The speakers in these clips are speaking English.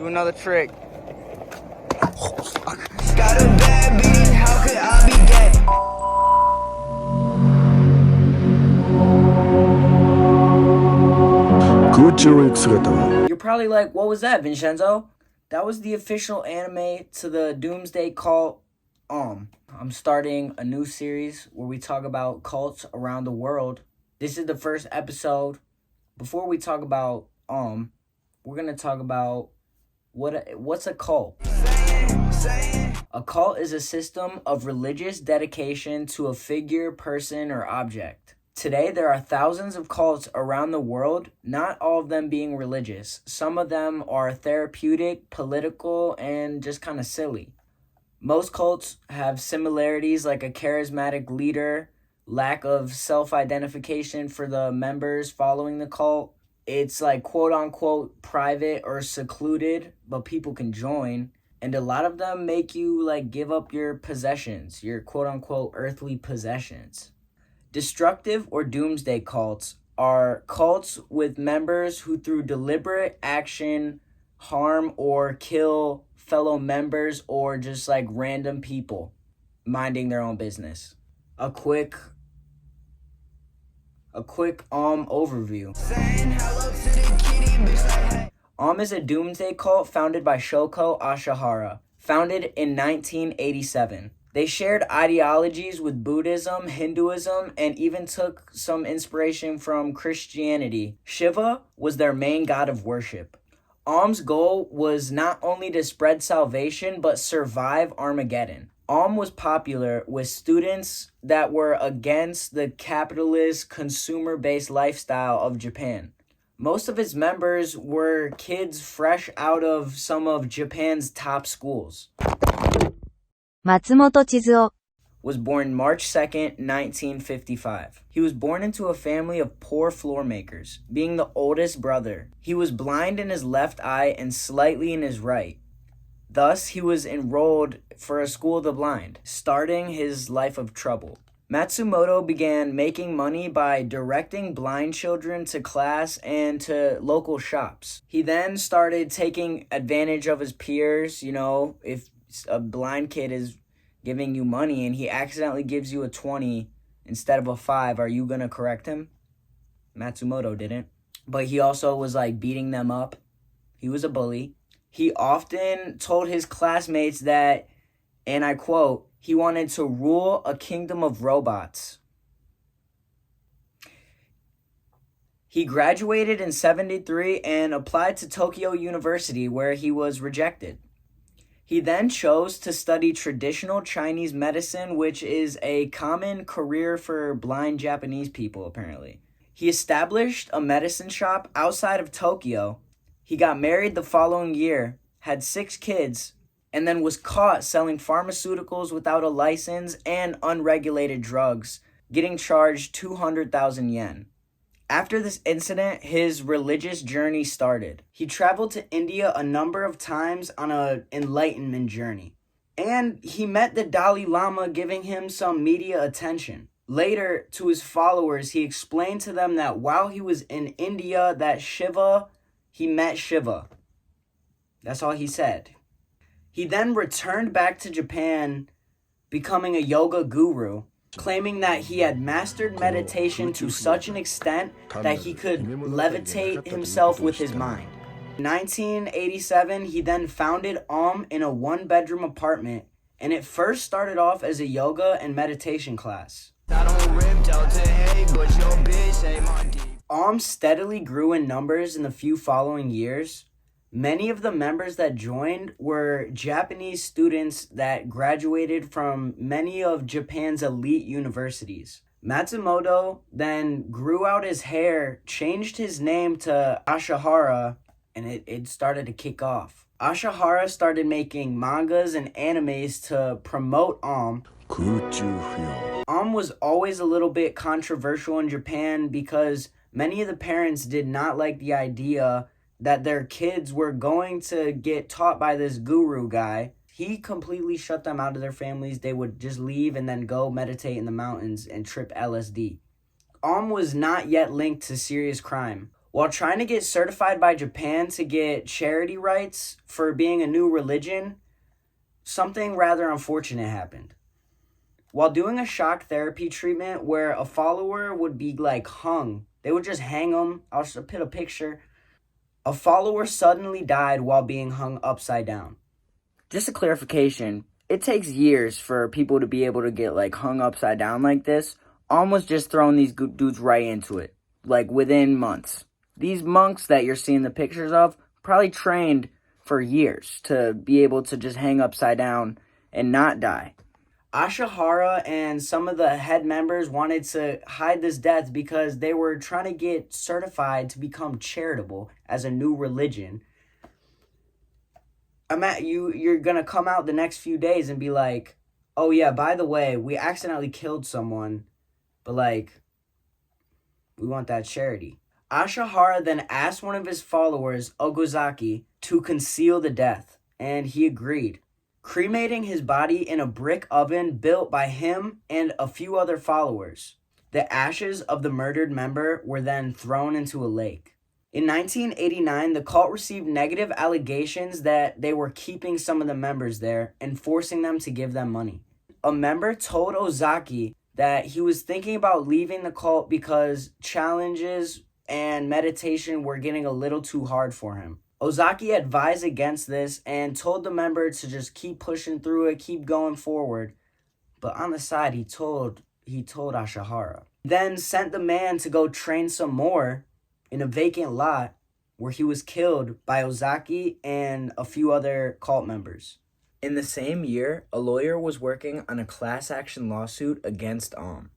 Do another trick. Got a bad bitch, how could I be gay? You're probably like, what was that, Vincenzo? That was the official anime to the doomsday cult, AUM. I'm starting a new series where we talk about cults around the world. This is the first episode. Before we talk about AUM, we're going to talk about what's a cult. A cult is a system of religious dedication to a figure, person, or object. Today, there are thousands of cults around the world, not all of them being religious. Some of them are therapeutic, political, and just kind of silly. Most cults have similarities like a charismatic leader, lack of self-identification for the members following the cult. It's like quote-unquote private or secluded, but people can join. And a lot of them make you like give up your possessions, your quote-unquote earthly possessions. Destructive or doomsday cults are cults with members who through deliberate action harm or kill fellow members or just like random people minding their own business. A quick overview. AUM is a doomsday cult founded by Shoko Asahara, founded in 1987. They shared ideologies with Buddhism, Hinduism, and even took some inspiration from Christianity. Shiva was their main god of worship. AUM's goal was not only to spread salvation, but survive Armageddon. AUM was popular with students that were against the capitalist, consumer-based lifestyle of Japan. Most of its members were kids fresh out of some of Japan's top schools. Matsumoto Chizuo Was born March 2nd, 1955. He was born into a family of poor floor makers, being the oldest brother. He was blind in his left eye and slightly in his right. Thus, he was enrolled for a school of the blind, starting his life of trouble. Matsumoto began making money by directing blind children to class and to local shops. He then started taking advantage of his peers. You know, if a blind kid is giving you money and he accidentally gives you a 20 instead of a 5, are you going to correct him? Matsumoto didn't. But he also was like beating them up. He was a bully. He often told his classmates that, and I quote, he wanted to rule a kingdom of robots. He graduated in 1973 and applied to Tokyo University, where he was rejected. He then chose to study traditional Chinese medicine, which is a common career for blind Japanese people, apparently. He established a medicine shop outside of Tokyo. He got married the following year, had 6 kids, and then was caught selling pharmaceuticals without a license and unregulated drugs, getting charged 200,000 yen. After this incident, his religious journey started. He traveled to India a number of times on an enlightenment journey. And he met the Dalai Lama, giving him some media attention. Later, to his followers, he explained to them that while he was in India, he met Shiva. That's all he said. He then returned back to Japan, becoming a yoga guru, claiming that he had mastered meditation to such an extent that he could levitate himself with his mind. In 1987, he then founded AUM in a 1-bedroom apartment, and it first started off as a yoga and meditation class. AUM steadily grew in numbers in the few following years. Many of the members that joined were Japanese students that graduated from many of Japan's elite universities. Matsumoto then grew out his hair, changed his name to Asahara, and it started to kick off. Asahara started making mangas and animes to promote AUM. AUM was always a little bit controversial in Japan because many of the parents did not like the idea that their kids were going to get taught by this guru guy. He completely shut them out of their families. They would just leave and then go meditate in the mountains and trip LSD. AUM was not yet linked to serious crime. While trying to get certified by Japan to get charity rights for being a new religion, something rather unfortunate happened. While doing a shock therapy treatment where a follower would be like hung, they would just hang them. I'll just put a picture. A follower suddenly died while being hung upside down. Just a clarification, it takes years for people to be able to get like hung upside down like this. Almost just throwing these dudes right into it, like within months. These monks that you're seeing the pictures of probably trained for years to be able to just hang upside down and not die. Ashihara and some of the head members wanted to hide this death because they were trying to get certified to become charitable as a new religion. You're going to come out the next few days and be like, oh yeah, by the way, we accidentally killed someone, but like, we want that charity. Ashihara then asked one of his followers, Ogozaki, to conceal the death, and he agreed, cremating his body in a brick oven built by him and a few other followers. The ashes of the murdered member were then thrown into a lake. In 1989, the cult received negative allegations that they were keeping some of the members there and forcing them to give them money. A member told Ozaki that he was thinking about leaving the cult because challenges and meditation were getting a little too hard for him. Ozaki advised against this and told the member to just keep pushing through it, keep going forward. But on the side, he told Ashihara. Then sent the man to go train some more in a vacant lot where he was killed by Ozaki and a few other cult members. In the same year, a lawyer was working on a class action lawsuit against AUM.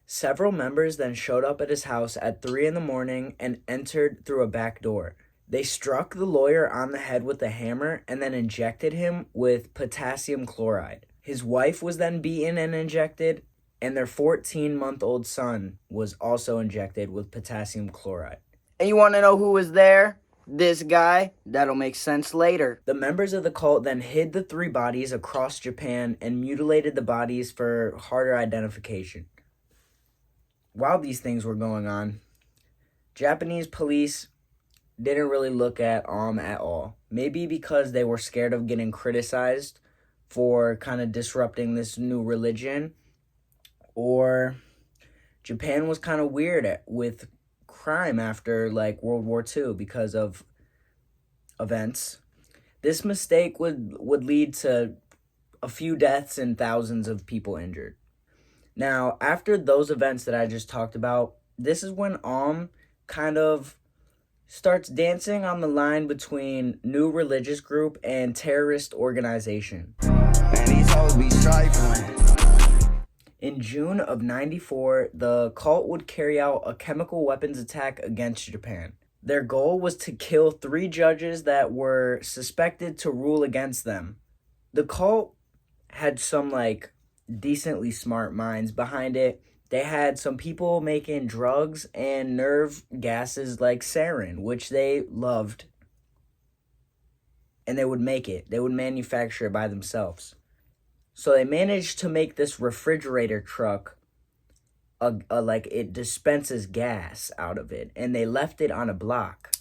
Several members then showed up at his house at 3 a.m. and entered through a back door. They struck the lawyer on the head with a hammer and then injected him with potassium chloride. His wife was then beaten and injected, and their 14-month-old son was also injected with potassium chloride. And you want to know who was there? This guy? That'll make sense later. The members of the cult then hid the 3 bodies across Japan and mutilated the bodies for harder identification. While these things were going on, Japanese police didn't really look at AUM at all. Maybe because they were scared of getting criticized for kind of disrupting this new religion, or Japan was kind of weird with crime after like World War II because of events. This mistake would lead to a few deaths and thousands of people injured. Now, after those events that I just talked about, this is when AUM kind of starts dancing on the line between new religious group and terrorist organization. Man, these hoes be trifling. In June of 94, the cult would carry out a chemical weapons attack against Japan. Their goal was to kill 3 judges that were suspected to rule against them. The cult had some like decently smart minds behind it. They had some people making drugs and nerve gases like sarin, which they loved. And they would make it. They would manufacture it by themselves. So they managed to make this refrigerator truck, like it dispenses gas out of it. And they left it on a block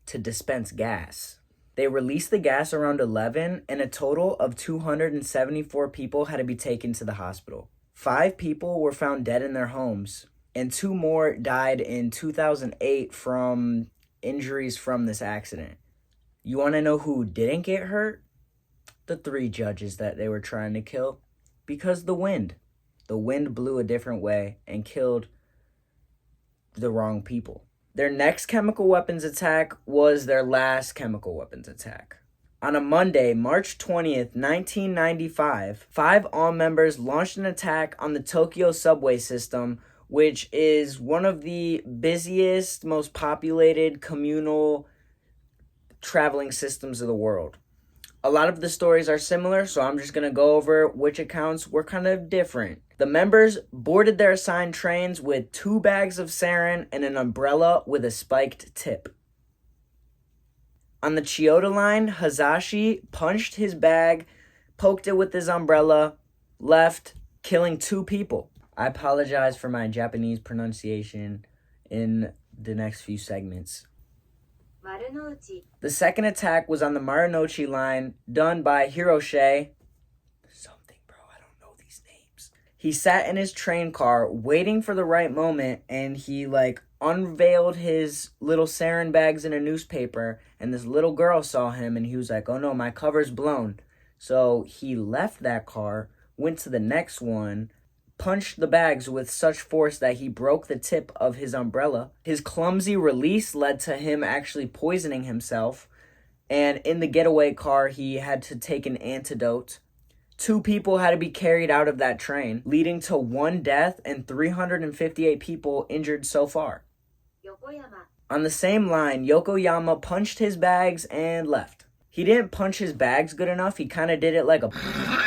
to dispense gas. They released the gas around 11, and a total of 274 people had to be taken to the hospital. 5 people were found dead in their homes, and 2 more died in 2008 from injuries from this accident. You want to know who didn't get hurt? The 3 judges that they were trying to kill. Because the wind blew a different way and killed the wrong people. Their next chemical weapons attack was their last chemical weapons attack. On a Monday, March 20th, 1995, 5 AUM members launched an attack on the Tokyo subway system, which is one of the busiest, most populated communal traveling systems of the world. A lot of the stories are similar, so I'm just going to go over which accounts were kind of different. The members boarded their assigned trains with 2 bags of sarin and an umbrella with a spiked tip. On the Chiyoda line, Hazashi punched his bag, poked it with his umbrella, left, killing 2 people. I apologize for my Japanese pronunciation in the next few segments. 丸の内 The second attack was on the Marunouchi line, done by Hiroshi. Something, bro, I don't know these names. He sat in his train car waiting for the right moment, and he unveiled his little sarin bags in a newspaper, and this little girl saw him, and he was like, oh no, my cover's blown. So he left that car, went to the next one, punched the bags with such force that he broke the tip of his umbrella. His clumsy release led to him actually poisoning himself, and in the getaway car, he had to take an antidote. 2 people had to be carried out of that train, leading to 1 death and 358 people injured so far. 横山 On the same line, Yokoyama punched his bags and left. He didn't punch his bags good enough. He kind of did it like a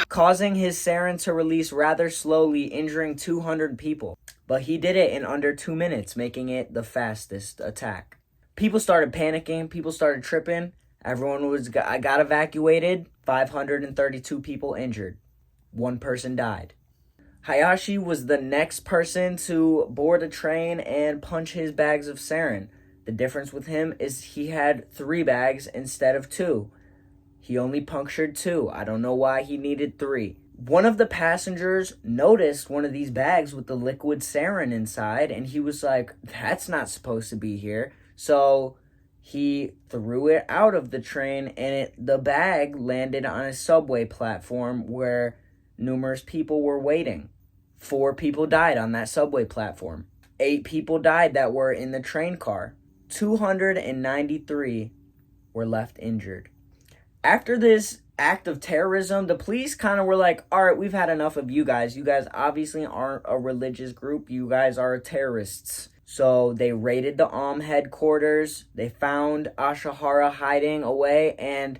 causing his sarin to release rather slowly, injuring 200 people. But he did it in under 2 minutes, making it the fastest attack. People started panicking. People started tripping. Everyone got evacuated. 532 people injured. 1 person died. Hayashi was the next person to board a train and punch his bags of sarin. The difference with him is he had 3 bags instead of 2. He only punctured 2. I don't know why he needed 3. One of the passengers noticed one of these bags with the liquid sarin inside, and he was like, that's not supposed to be here. So he threw it out of the train, and the bag landed on a subway platform where numerous people were waiting. 4 people died on that subway platform. 8 people died that were in the train car. 293 were left injured. After this act of terrorism, the police kind of were like, all right, we've had enough of you guys. You guys obviously aren't a religious group. You guys are terrorists. So they raided the AUM headquarters. They found Ashihara hiding away, and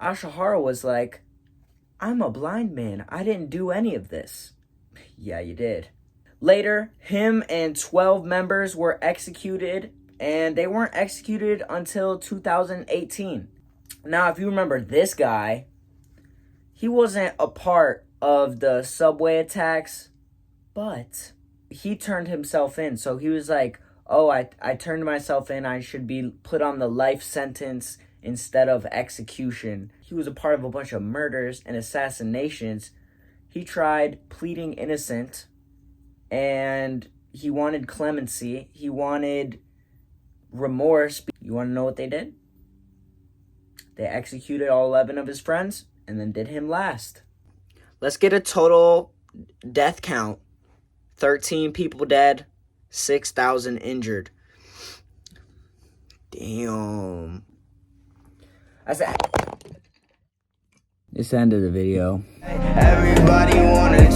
Ashihara was like, I'm a blind man. I didn't do any of this. Yeah, you did. Later, him and 12 members were executed, and they weren't executed until 2018. Now, if you remember this guy, he wasn't a part of the subway attacks, but he turned himself in. So he was like, oh, I turned myself in. I should be put on the life sentence instead of execution. He was a part of a bunch of murders and assassinations. He tried pleading innocent, and he wanted clemency. He wanted remorse. You want to know what they did? They executed all 11 of his friends and then did him last. Let's get a total death count. 13 people dead, 6,000 injured. Damn. This ended the video. Everybody wanna